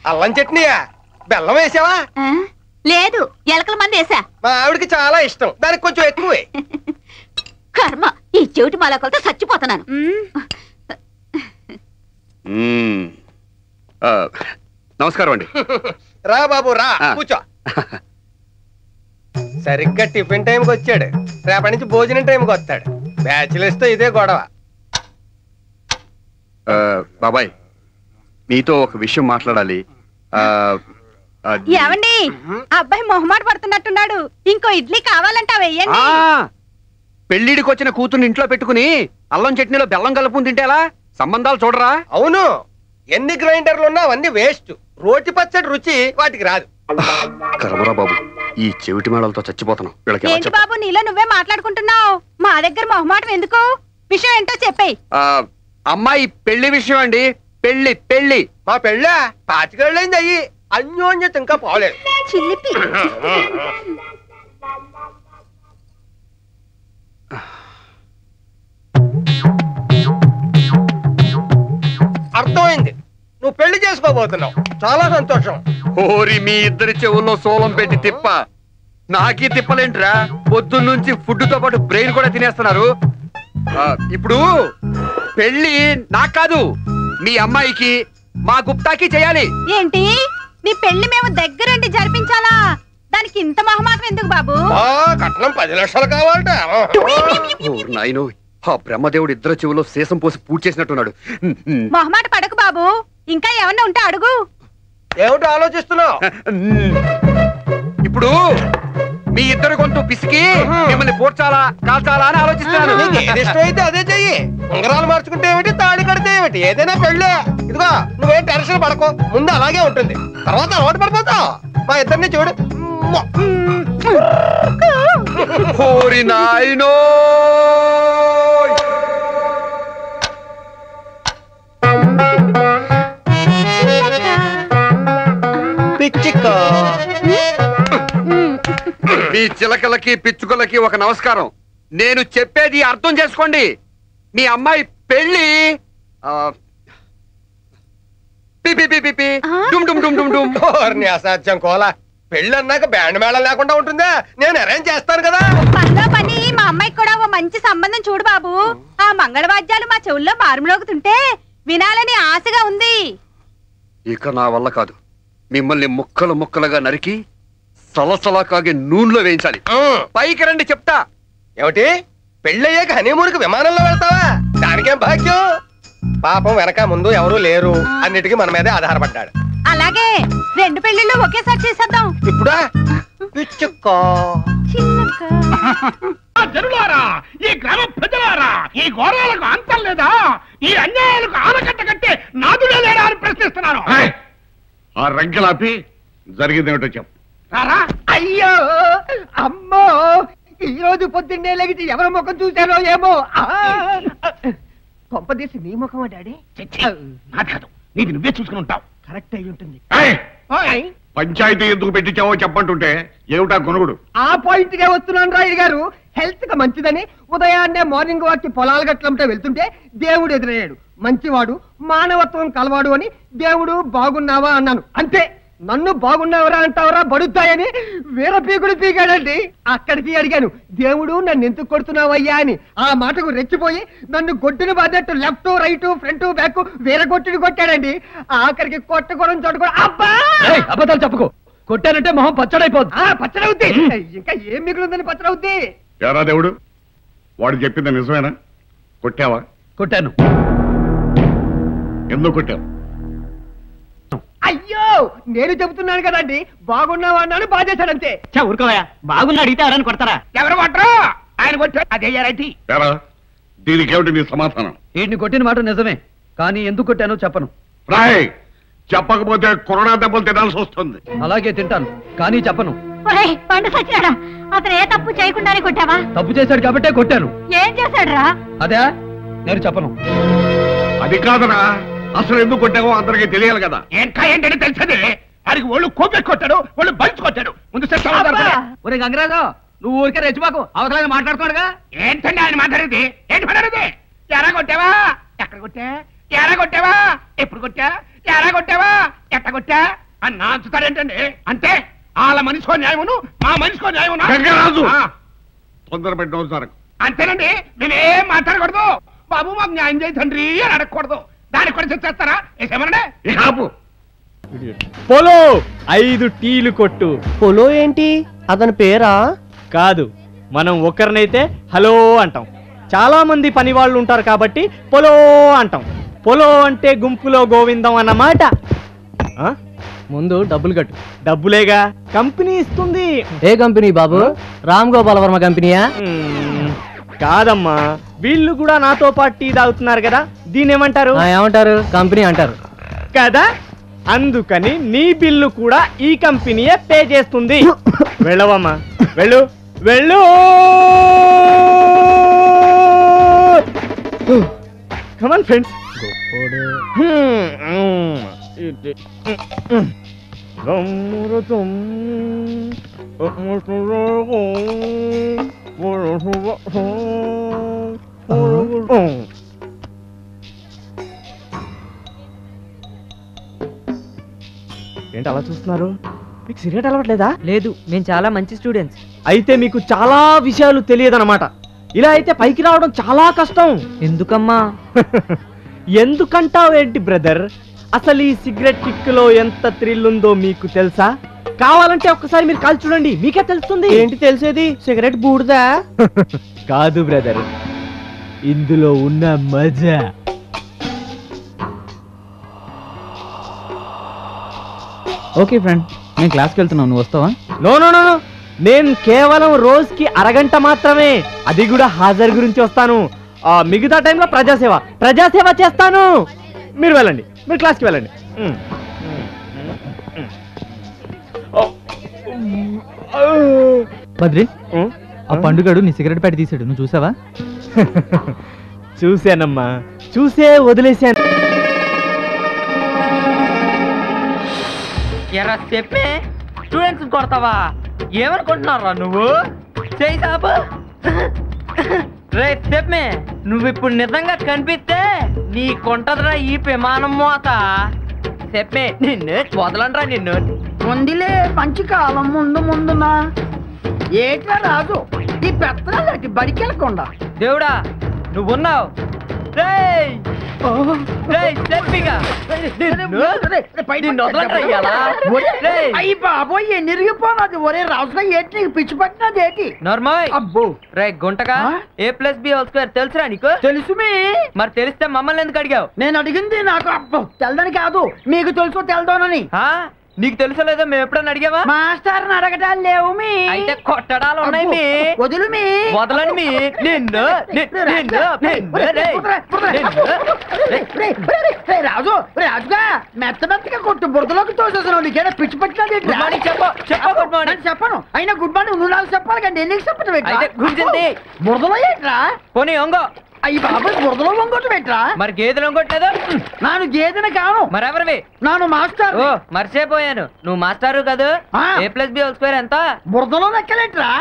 అల్లం చట్నీయా? బెల్లం వేసావా? లేదు, ఎలకల మంది వేసా. మా ఆవిడకి చాలా ఇష్టం, దానికి కొంచెం ఎక్కువే. కర్మ, ఈ చెవిటి మాలకలతో చచ్చిపోతున్నాను. నమస్కారం అండి. రా బాబు రా, కూర్చో. సరిగ్గా టిఫిన్ టైంకి వచ్చాడు, రేపటి నుంచి భోజనం టైంకి వస్తాడు. బ్యాచిలర్స్ తో ఇదే గొడవ. బాబాయ్, మీతో ఒక విషయం మాట్లాడాలి. ఏమండి, అబ్బాయి మొహమాట పడుతున్నట్టున్నాడు. ఇంకో ఇడ్లీ కావాలంటా వెయ్యండి. పెళ్లిడికి వచ్చిన కూతుర్ని ఇంట్లో పెట్టుకుని అల్లం చట్నీలో బెల్లం కలుపుకుని తింటే ఎలా? సంబంధాలు చూడరా? అవును, ఎన్ని గ్రైండర్లు ఉన్నా అవన్నీ వేస్ట్. రోటి పచ్చడి రుచి వాటికి రాదు. కరమరా బాబు, ఈ చెవిటి మేడలతో చచ్చిపోతున్నాం. ఏంటి బాబు, నీలో నువ్వే మాట్లాడుకుంటున్నావు? మా దగ్గర మొహమాటం ఎందుకు? విషయం ఏంటో చెప్పేయ్. అమ్మాయి పెళ్లి విషయం అండి. పెళ్లి పెళ్లి మా పెళ్ళ 25 ఏళ్ళైంది. అయ్యి అన్యోన్యత ఇంకా పోలేదు. చిల్లిపి అర్థమైంది, నువ్వు పెళ్లి చేసుకోబోతున్నావు. చాలా సంతోషం. ఓరి మీ ఇద్దరి చెవుల్లో సోలం పెట్టి తిప్ప. నాకీ తిప్పలేంట్రా? పొద్దున్నుంచి ఫుడ్ తో పాటు బ్రెయిన్ కూడా తినేస్తున్నారు. ఇప్పుడు పెళ్లి నాకు కాదు, మీ అమ్మాయికి మా గుప్తాకి చేయాలి. ఏంటి, నీ పెళ్లి మేము దగ్గరుండి జరిపించాలా? దానికి ఇంత మొహమాటం ఎందుకు బాబు? కట్నం 10 లక్షలు కావాలట. నాయనో, ఆ బ్రహ్మదేవుడు ఇద్దరు చెవులో శేషం పోసి పూర్తి చేసినట్టున్నాడు. మొహమాట పడకు బాబు, ఇంకా ఏమన్నా ఉంటే అడుగు. ఏమిటో ఆలోచిస్తున్నావు? ఇప్పుడు మీ ఇద్దరు గొంతు పిసికి మిమ్మల్ని పోడ్చాలా కాల్చాలా అని ఆలోచిస్తున్నాను. నీకు ఏది ఇష్టమైతే అదే చెయ్యి. ఉంగరాలు మార్చుకుంటే ఏమిటి, తాళి కడితే ఏమిటి, ఏదైనా పెళ్ళే. ఇదిగో నువ్వేం టెన్షన్ పడకు, ముందు అలాగే ఉంటుంది, తర్వాత అలవాటు పడిపోతావు. మా ఇద్దరిని చూడు. నాయనో, మీ చిలకలకి పిచ్చుకలకి ఒక నమస్కారం. నేను చెప్పేది అర్థం చేసుకోండి. మీ అమ్మాయి పెళ్లి అసాధ్యం కోలా. పెళ్లి అన్నాక బ్యాండ్ మేళం లేకుండా ఉంటుందా? నేను అరేంజ్ చేస్తాను కదా. పనిలో పని మా అమ్మాయికి కూడా ఓ మంచి సంబంధం చూడు బాబు. ఆ మంగళవాద్యాలు మా చెవుల్లో మారుమోగుతుంటే వినాలని ఆశగా ఉంది. ఇక నా వల్ల కాదు. మిమ్మల్ని ముక్కలు ముక్కలుగా నరికి సలసలా కాగే నూనెలో వేయించాలి. పైకి రండి చెప్తా. ఏమిటి, పెళ్ళయ్యాక హనీమూన్కి విమానంలో వెళ్తావా? దానికేం భాగ్యం. పాపం వెనక ముందు ఎవరూ లేరు, అన్నిటికీ మన మీదే ఆధారపడ్డాడు. అలాగే 2 పెళ్లిళ్ళు ఒకేసారి చేసేద్దాం. ఇప్పుడా? పిచ్చుకో జనులారా, ఈ గ్రామ ప్రజలారా, ఈ ఘోరాలకు అంతం లేదా? ఈ అన్యాయాలకు ఆనకట్ట కట్టే నాదుడే లేడా అని ప్రశ్నిస్తున్నాను. ఆ రంకెలాపి జరిగిందేమిటో చెప్పు. అయ్యో అమ్మో, ఈ రోజు పొద్దున్నే లేచి ఎవరి ముఖం చూశారో ఏమో. కొంపదీసి నీ ముఖమా డాడీ? నాది కాదు, నీది నువ్వే చూసుకుని ఉంటావు. కరెక్ట్ అయి ఉంటుంది. పంచాయతీ ఎందుకు పెట్టించావో చెప్పంటుంటే ఏమిటా కొనుగుడు? ఆ పాయింట్ గా వస్తున్నాను రాయుడు గారు. హెల్త్ గా మంచిదని ఉదయాన్నే మార్నింగ్ వాక్ కి పొలాలు గట్లంటే వెళ్తుంటే దేవుడు ఎదురయ్యాడు. మంచివాడు, మానవత్వం కలవాడు అని దేవుడు బాగున్నావా అన్నాను, అంతే. నన్ను బాగున్నావరా అంటావరా బడుతాయని వీర పీకుడు పీకాడండి. అక్కడికి అడిగాను, దేవుడు నన్ను ఎందుకు కొడుతున్నావయ్యా అని. ఆ మాటకు రెచ్చిపోయి నన్ను గొడ్డును బాధట్టు లెఫ్ట్ రైట్ ఫ్రంట్ బ్యాక్ వీర కొట్టుని కొట్టాడండి. ఆఖరికి కొట్టకూడదు చోటు అబ్బా. అబద్ధాలు చెప్పుకో, కొట్టానంటే మొహం పచ్చడైపోద్ది. పచ్చడవుద్ది, ఇంకా ఏం మిగులుందని పచ్చడవుద్ది. ఎరా దేవుడు, వాడు చెప్పింది నిజమేనా? కొట్టావా? కొట్టాను. ఎందుకు కొట్టావు? అయ్యో, నేను చెబుతున్నాను కదండి, బాగున్నావా అన్నాను, బాధేశాడంతే. ఊరుకోవా, బాగున్నా అడిగితే ఎవరైనా కొడతారా? ఎవరు కొట్టరు, ఆయన కొట్టారు. అదే రైటీ. దీనికేమిటి నీ సమాధానం? వీటిని కొట్టిన మాట నిజమే, కానీ ఎందుకు కొట్టానో చెప్పను. రాయ్, చెప్పకపోతే కొరడా దెబ్బలు తినాల్సి వస్తుంది. అలాగే తింటాను, కానీ చెప్పను. పండు సచ్చినాడా, అతను ఏ తప్పు చేయకుండానే కొట్టావా? తప్పు చేశాడు కాబట్టే కొట్టాను. ఏం చేశాడు రా? అదే నేను చెప్పను. అది కాదురా, అసలు ఎందుకు కొట్టావో అందరికీ తెలియాలి కదా. ఇంకా ఏంటంటే తెలిసేది, వాడికి ఒళ్ళు కోపెట్టి కొట్టాడు, ఒళ్ళు బలిచి కొట్టాడు. ముందు ఒరే గంగరాజు, నువ్వు ఊరికే రెచ్చిపోకు, అవసరాన్ని మాట్లాడుకోడుగా. ఏంటండి ఆయన మాట్లాడేది? ఏంటి మాట్లాడేది? ఎరా కొట్టావా? ఎక్కడ కొట్టా? ఎరా కొట్టావా? ఎప్పుడు కొట్టా? ఎలా కొట్టావా ఎట్ట కొట్టా అని నాంచుతారేంటండి అంటే వాళ్ళ మనిషికో న్యాయమును మా మనిషికో న్యాయమును గంగరాజు తొందర పెట్టిన సార్ అంతేనండి నేనేం మాట్లాడకూడదు బాబు మాకు న్యాయం చేయి తండ్రి అని అడగకూడదు దానికి కూడా చేస్తారా ఏమనండి ఆపు పొలో 5 టీలు కొట్టు. పొలో ఏంటి అతని పేరా? కాదు, మనం ఒకరినైతే హలో అంటాం. చాలా మంది పని వాళ్ళు ఉంటారు కాబట్టి పొలో అంటాం. పొలో అంటే గుంపులో గోవిందం అన్నమాట. ముందు డబ్బులు కట్టు. డబ్బులేగా కంపెనీ ఇస్తుంది. ఏ కంపెనీ బాబు? రామ్ గోపాల్ వర్మ కంపెనీయా? కాదమ్మా, వీళ్ళు కూడా నాతో పాటు టీ తాగుతున్నారు కదా, దీని ఏమంటారు? ఏమంటారు? కంపెనీ అంటారు కదా. అందుకని నీ బిల్లు కూడా ఈ కంపెనీయే పే చేస్తుంది. వెళ్ళవమ్మా, వెళ్ళు వెళ్ళు. Come on friends. ఏంటి అలా చూస్తున్నారు? మీకు సిగరెట్ అలవట్లేదా? లేదు, మేము చాలా మంచి స్టూడెంట్స్. అయితే మీకు చాలా విషయాలు తెలియదన్నమాట. ఇలా అయితే పైకి రావడం చాలా కష్టం. ఎందుకమ్మా? ఎందుకంటావేంటి బ్రదర్? అసలు ఈ సిగరెట్ కిక్కులో ఎంత థ్రిల్ ఉందో మీకు తెలుసా? కావాలంటే ఒక్కసారి మీరు కాల్చి చూడండి, మీకే తెలుస్తుంది. ఏంటి తెలిసేది? సిగరెట్ బూడిదా? కాదు బ్రదర్, ఇందులో ఉన్న మజా. ఓకే ఫ్రెండ్, నేను క్లాస్కి వెళ్తున్నాను, నువ్వు వస్తావా? నో నో నో, నేను కేవలం రోజుకి అరగంట మాత్రమే, అది కూడా హాజరు గురించి వస్తాను. మిగతా టైంలో ప్రజాసేవ చేస్తాను. మీరు వెళ్ళండి, మీరు క్లాస్కి వెళ్ళండి. బద్రి, ఆ పండుగడు నీ సిగరెట్ ప్యాకెట్ తీసాడు, నువ్వు చూసావా? చూశానమ్మా, చూసే వదిలేశాను. ఎరా చెప్పే, స్టూడెంట్స్ కొడతావా? ఏమనుకుంటున్నారా నువ్వు? చేయి సాబు. రే చెప్పే, నువ్వు ఇప్పుడు నిజంగా కనిపిస్తే నీ కొంటదిరా ఈ విమానం మోత. చెప్పే, నిన్ను వదలండ్రా నిన్ను. ముందులే మంచి కాలం ముందునా ఏట్లా రాదు ఈ పెత్తనాలకి బడికెళ్ళకుండా. దేవుడా నువ్వున్నావు. అయ్యి బాబోయ్ ఎన్నిరిగిపోనది. ఒరే రాజుగా ఏంటి నీకు పిచ్చి పట్టినది ఏంటి? నార్మల్. అబ్బో రే గుంటగా, A+B² తెలుసురా నీకు? తెలుసు మీ. మరి తెలిస్తే మమ్మల్ని ఎందుకు అడిగావు? నేను అడిగింది నాకు అబ్బో తెలదని కాదు, మీకు తెలుసో తెలదోనని. నీకు తెలుసలేదో మేము ఎప్పుడన్నా అడిగావా? మాస్టర్ని అడగటాలు లేవు మీ. అయితే కొట్టడాలు ఉన్నాయి మీ. వదులు మీ. వదలని మీ. నిన్ను రాజు రాజుగా మెత్తగా కొట్టు బురదలోకి తోసేసాను. నీకేనా పిచ్చి పట్టినది? చెప్పను. అయినా గుడ్ మార్నింగ్ నువ్వు నాకు చెప్పాలి కానీ నేను చెప్పను. గుంజింది బురదలో ఏంట్రా? పోనీ వంగో. అయ్యి బాబాయ్ బురదలో వంగొట్టు పెట్టరా? మరి గేదెలు వంగొట్టలేదు? నాను గేదెని కాను. మరెవరివి? నాను మాస్టర్. ఓ మర్చిపోయాను, నువ్వు మాస్టారు కాదు. A+B² ఎంత? బురదలో లెక్కలేట్రా?